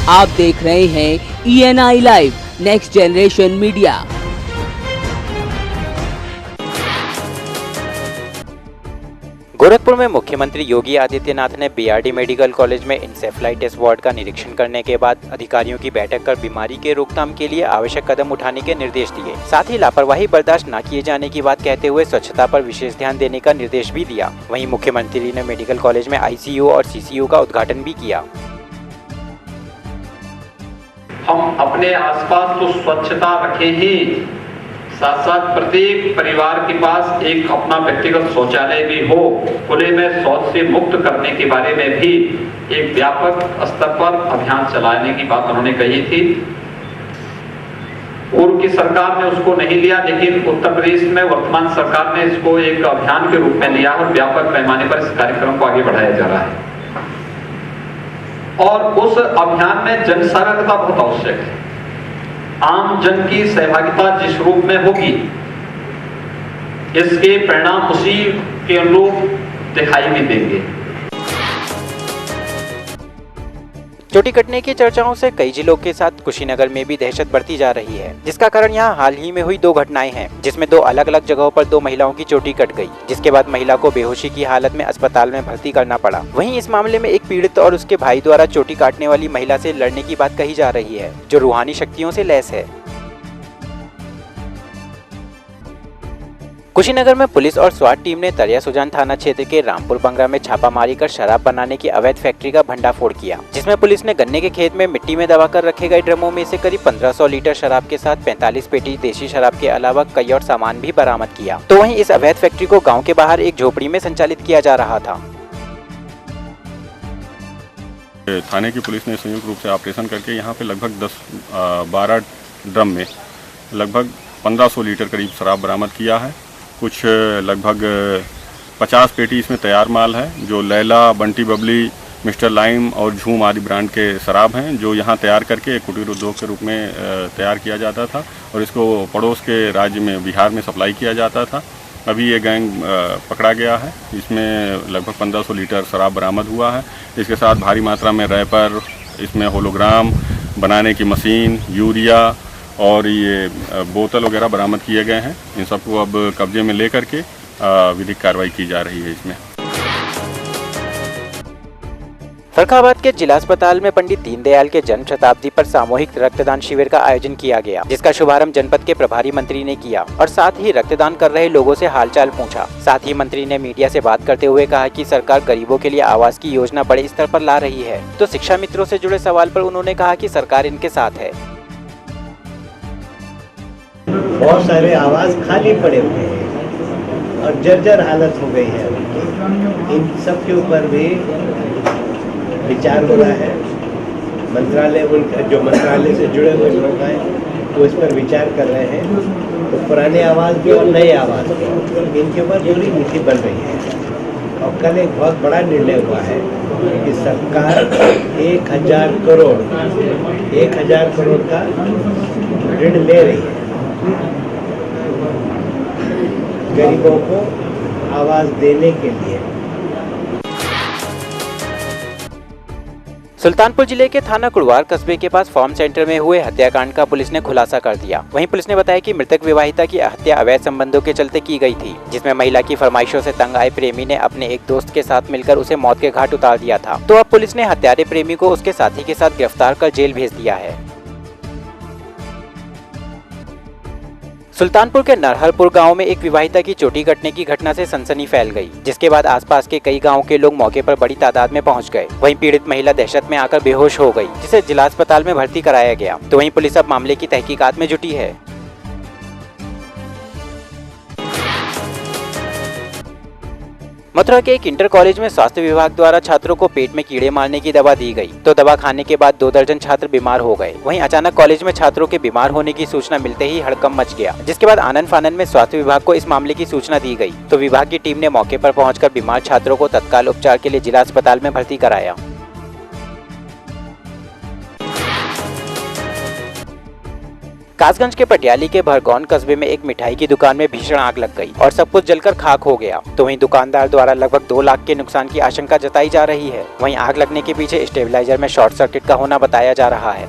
आप देख रहे हैं ENI live next generation media. Gorakhpur में मुख्यमंत्री योगी आदित्यनाथ ने बीआरडी मेडिकल कॉलेज में इंसेफ्लाइटिस वार्ड का निरीक्षण करने के बाद अधिकारियों की बैठक कर बीमारी के रोकथाम के लिए आवश्यक कदम उठाने के निर्देश दिए। साथ ही लापरवाही बर्दाश्त न किए जाने की बात कहते हुए स्वच्छता पर विशेष ध्यान देने का निर्देश भी दिया। वहीं मुख्यमंत्री ने मेडिकल कॉलेज में ICU और CCU का उद्घाटन भी किया। हम अपने आसपास तो स्वच्छता रखें ही, साथ साथ प्रत्येक परिवार के पास एक अपना व्यक्तिगत शौचालय भी हो। खुले में शौच से मुक्त करने के बारे में भी एक व्यापक स्तर पर अभियान चलाने की बात उन्होंने कही थी। पूर्व की सरकार ने उसको नहीं लिया, लेकिन उत्तर प्रदेश में वर्तमान सरकार ने इसको एक अभियान के रूप में लिया और व्यापक पैमाने पर इस कार्यक्रम को आगे बढ़ाया जा रहा है। और उस अभियान में जन सहभागिता बहुत आवश्यक है। आम जन की सहभागिता जिस रूप में होगी, इसके परिणाम उसी के अनुरूप दिखाई भी देंगे। चोटी कटने की चर्चाओं से कई जिलों के साथ कुशीनगर में भी दहशत बढ़ती जा रही है, जिसका कारण यहां हाल ही में हुई 2 घटनाएं हैं, जिसमें 2 अलग अलग जगहों पर 2 महिलाओं की चोटी कट गई, जिसके बाद महिला को बेहोशी की हालत में अस्पताल में भर्ती करना पड़ा। वहीं इस मामले में एक पीड़ित और उसके भाई द्वारा चोटी काटने वाली महिला से लड़ने की बात कही जा रही है, जो रूहानी शक्तियों से लैस है। कुशीनगर में पुलिस और स्वाट टीम ने तरिया सुजान थाना क्षेत्र के रामपुर बंगरा में छापामारी कर शराब बनाने की अवैध फैक्ट्री का भंडाफोड़ किया, जिसमें पुलिस ने गन्ने के खेत में मिट्टी में दबाकर रखे गए ड्रमों में से करीब 1500 लीटर शराब के साथ 45 पेटी देशी शराब के अलावा कई और सामान भी बरामद किया। तो वहीं इस अवैध फैक्ट्री को गाँव के बाहर एक झोपड़ी में संचालित किया जा रहा था। थाने की पुलिस ने संयुक्त रूप से ऑपरेशन करके यहाँ पे लगभग 10-12 ड्रम में लगभग 1500 लीटर करीब शराब बरामद किया है। कुछ लगभग 50 पेटी इसमें तैयार माल है, जो लैला, बंटी बबली, मिस्टर लाइम और झूम आदि ब्रांड के शराब हैं, जो यहाँ तैयार करके एक कुटीर उद्योग के रूप में तैयार किया जाता था और इसको पड़ोस के राज्य में बिहार में सप्लाई किया जाता था। अभी ये गैंग पकड़ा गया है। इसमें लगभग 1500 लीटर शराब बरामद हुआ है। इसके साथ भारी मात्रा में रैपर, इसमें होलोग्राम बनाने की मशीन, यूरिया और ये बोतल वगैरह बरामद किए गए हैं। इन सबको अब कब्जे में लेकर के विधिक कार्रवाई की जा रही है। इसमें फर्रुखाबाद के जिला अस्पताल में पंडित दीनदयाल के जन्म शताब्दी पर सामूहिक रक्तदान शिविर का आयोजन किया गया, जिसका शुभारंभ जनपद के प्रभारी मंत्री ने किया और साथ ही रक्तदान कर रहे लोगों से हालचाल पूछा। साथ ही मंत्री ने मीडिया से बात करते हुए कहा कि सरकार गरीबों के लिए आवास की योजना बड़े स्तर पर ला रही है। तो शिक्षा मित्रों से जुड़े सवाल पर उन्होंने कहा कि सरकार इनके साथ है। बहुत सारे आवास खाली पड़े हुए हैं और जर्जर हालत हो गई है। इन सब के ऊपर भी विचार हो रहा है। मंत्रालय, उनका जो मंत्रालय से जुड़े हुए लोग हैं तो इस पर विचार कर रहे हैं। तो पुराने आवास भी और नए आवास भी, इनके ऊपर पूरी नीति बन रही है। और कल एक बहुत बड़ा निर्णय हुआ है कि सरकार 1000 करोड़ का ऋण ले रही है गरीबों को आवास देने के लिए। सुल्तानपुर जिले के थाना कुड़वार कस्बे के पास फार्म सेंटर में हुए हत्याकांड का पुलिस ने खुलासा कर दिया। वहीं पुलिस ने बताया कि मृतक विवाहिता की हत्या अवैध संबंधों के चलते की गई थी, जिसमें महिला की फरमाइशों से तंग आए प्रेमी ने अपने एक दोस्त के साथ मिलकर उसे मौत के घाट उतार दिया था। तो अब पुलिस ने हत्यारे प्रेमी को उसके साथी के साथ गिरफ्तार कर जेल भेज दिया है। सुल्तानपुर के नरहरपुर गांव में एक विवाहिता की चोटी कटने की घटना से सनसनी फैल गई, जिसके बाद आसपास के कई गांवों के लोग मौके पर बड़ी तादाद में पहुंच गए। वहीं पीड़ित महिला दहशत में आकर बेहोश हो गई, जिसे जिला अस्पताल में भर्ती कराया गया। तो वहीं पुलिस अब मामले की तहकीकात में जुटी है। मथुरा के एक इंटर कॉलेज में स्वास्थ्य विभाग द्वारा छात्रों को पेट में कीड़े मारने की दवा दी गई, तो दवा खाने के बाद 2 दर्जन छात्र बीमार हो गए। वहीं अचानक कॉलेज में छात्रों के बीमार होने की सूचना मिलते ही हड़कंप मच गया, जिसके बाद आनन फानन में स्वास्थ्य विभाग को इस मामले की सूचना दी गई। तो विभाग की टीम ने मौके पर पहुंचकर बीमार छात्रों को तत्काल उपचार के लिए जिला अस्पताल में भर्ती कराया। कासगंज के पटियाली के भरगौन कस्बे में एक मिठाई की दुकान में भीषण आग लग गई और सब कुछ जलकर खाक हो गया। तो वहीं दुकानदार द्वारा लगभग 2 लाख के नुकसान की आशंका जताई जा रही है। वहीं आग लगने के पीछे स्टेबलाइजर में शॉर्ट सर्किट का होना बताया जा रहा है।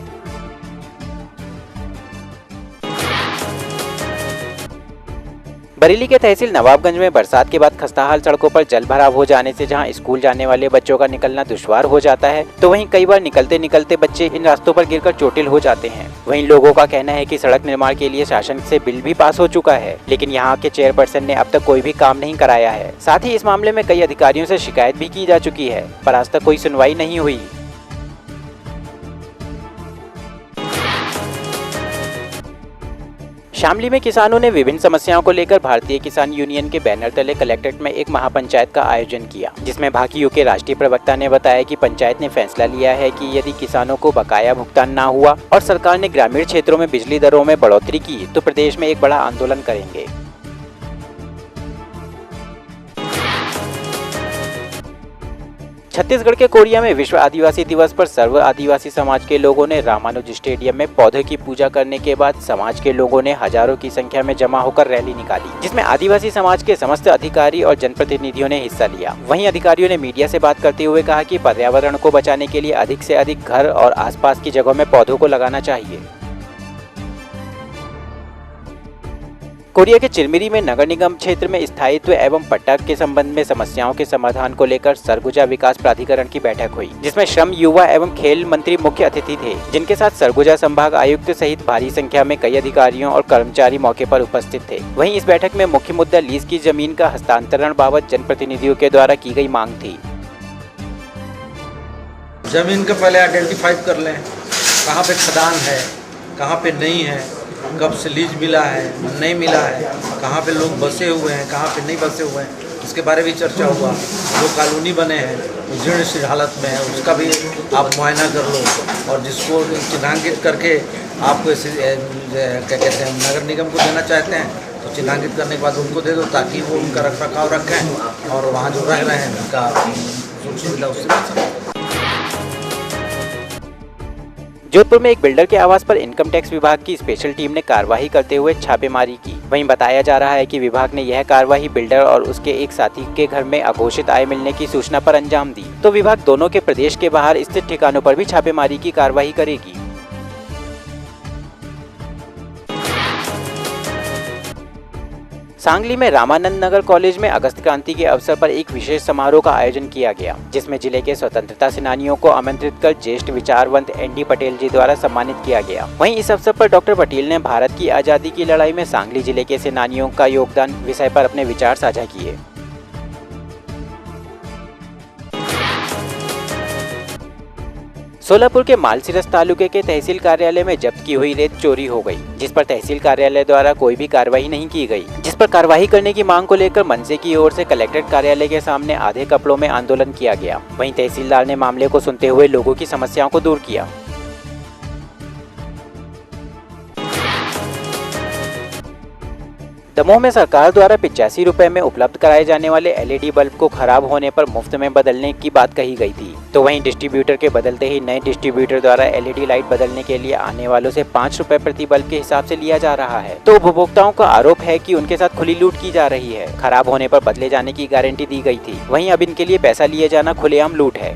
बरेली के तहसील नवाबगंज में बरसात के बाद खस्ताहाल सड़कों पर जल भराव हो जाने से जहां स्कूल जाने वाले बच्चों का निकलना दुश्वार हो जाता है, तो वहीं कई बार निकलते निकलते बच्चे इन रास्तों पर गिरकर चोटिल हो जाते हैं। वहीं लोगों का कहना है कि सड़क निर्माण के लिए शासन से बिल भी पास हो चुका है, लेकिन यहां के चेयरपर्सन ने अब तक कोई भी काम नहीं कराया है। साथ ही इस मामले में कई अधिकारियों से शिकायत भी की जा चुकी है, पर आज तक कोई सुनवाई नहीं हुई। शामली में किसानों ने विभिन्न समस्याओं को लेकर भारतीय किसान यूनियन के बैनर तले कलेक्ट्रेट में एक महापंचायत का आयोजन किया, जिसमें भाकियू के राष्ट्रीय प्रवक्ता ने बताया कि पंचायत ने फैसला लिया है कि यदि किसानों को बकाया भुगतान न हुआ और सरकार ने ग्रामीण क्षेत्रों में बिजली दरों में बढ़ोतरी की तो प्रदेश में एक बड़ा आंदोलन करेंगे। छत्तीसगढ़ के कोरिया में विश्व आदिवासी दिवस पर सर्व आदिवासी समाज के लोगों ने रामानुज स्टेडियम में पौधे की पूजा करने के बाद समाज के लोगों ने हजारों की संख्या में जमा होकर रैली निकाली, जिसमें आदिवासी समाज के समस्त अधिकारी और जनप्रतिनिधियों ने हिस्सा लिया। वहीं अधिकारियों ने मीडिया से बात करते हुए कहा कि पर्यावरण को बचाने के लिए अधिक से अधिक घर और आसपास की जगहों में पौधों को लगाना चाहिए। कोरिया के चिरमिरी में नगर निगम क्षेत्र में स्थायित्व एवं पट्टा के संबंध में समस्याओं के समाधान को लेकर सरगुजा विकास प्राधिकरण की बैठक हुई, जिसमें श्रम, युवा एवं खेल मंत्री मुख्य अतिथि थे, जिनके साथ सरगुजा संभाग आयुक्त सहित भारी संख्या में कई अधिकारियों और कर्मचारी मौके पर उपस्थित थे। वहीं इस बैठक में मुख्य मुद्दा लीज की जमीन का हस्तांतरण बाबत जनप्रतिनिधियों के द्वारा की गई मांग थी। जमीन को पहले आइडेंटिफाई कर लें, कहाँ पे खदान है, कहाँ पे नहीं है, कब से लीज मिला है, नहीं मिला है, कहाँ पे लोग बसे हुए हैं, कहाँ पे नहीं बसे हुए हैं, इसके बारे में भी चर्चा हुआ। जो कॉलोनी बने हैं वो जीर्ण सी हालत में है, उसका भी आप मुआयना कर लो और जिसको चिन्हांकित करके आपको क्या कहते हैं नगर निगम को देना चाहते हैं तो चिन्हांकित करने के बाद उनको दे दो, ताकि वो उनका रख रखाव रखें और वहाँ जो रह रहे हैं उनका सुख सुविधा उससे। जोधपुर में एक बिल्डर के आवास पर इनकम टैक्स विभाग की स्पेशल टीम ने कार्रवाई करते हुए छापेमारी की। वहीं बताया जा रहा है कि विभाग ने यह कार्रवाई बिल्डर और उसके एक साथी के घर में अघोषित आय मिलने की सूचना पर अंजाम दी। तो विभाग दोनों के प्रदेश के बाहर स्थित ठिकानों पर भी छापेमारी की कार्रवाई करेगी। सांगली में रामानंद नगर कॉलेज में अगस्त क्रांति के अवसर पर एक विशेष समारोह का आयोजन किया गया, जिसमें जिले के स्वतंत्रता सेनानियों को आमंत्रित कर ज्येष्ठ विचारवंत एनडी पटेल जी द्वारा सम्मानित किया गया। वहीं इस अवसर पर डॉक्टर पटेल ने भारत की आजादी की लड़ाई में सांगली जिले के सेनानियों का योगदान विषय पर अपने विचार साझा किए। सोलापुर के मालसिरस तालुके के तहसील कार्यालय में जब्त की हुई रेत चोरी हो गई, जिस पर तहसील कार्यालय द्वारा कोई भी कार्रवाई नहीं की गई, जिस पर कार्रवाई करने की मांग को लेकर मनसे की ओर से कलेक्ट्रेट कार्यालय के सामने आधे कपड़ों में आंदोलन किया गया। वहीं तहसीलदार ने मामले को सुनते हुए लोगों की समस्याओं को दूर किया। दमोह में सरकार द्वारा 85 रुपए में उपलब्ध कराए जाने वाले एलईडी बल्ब को खराब होने पर मुफ्त में बदलने की बात कही गई थी। तो वहीं डिस्ट्रीब्यूटर के बदलते ही नए डिस्ट्रीब्यूटर द्वारा एलईडी लाइट बदलने के लिए आने वालों से 5 रुपए प्रति बल्ब के हिसाब से लिया जा रहा है। तो उपभोक्ताओं का आरोप है कि उनके साथ खुली लूट की जा रही है। खराब होने पर बदले जाने की गारंटी दी गई थी, वहीं अब इनके लिए पैसा लिए जाना खुलेआम लूट है।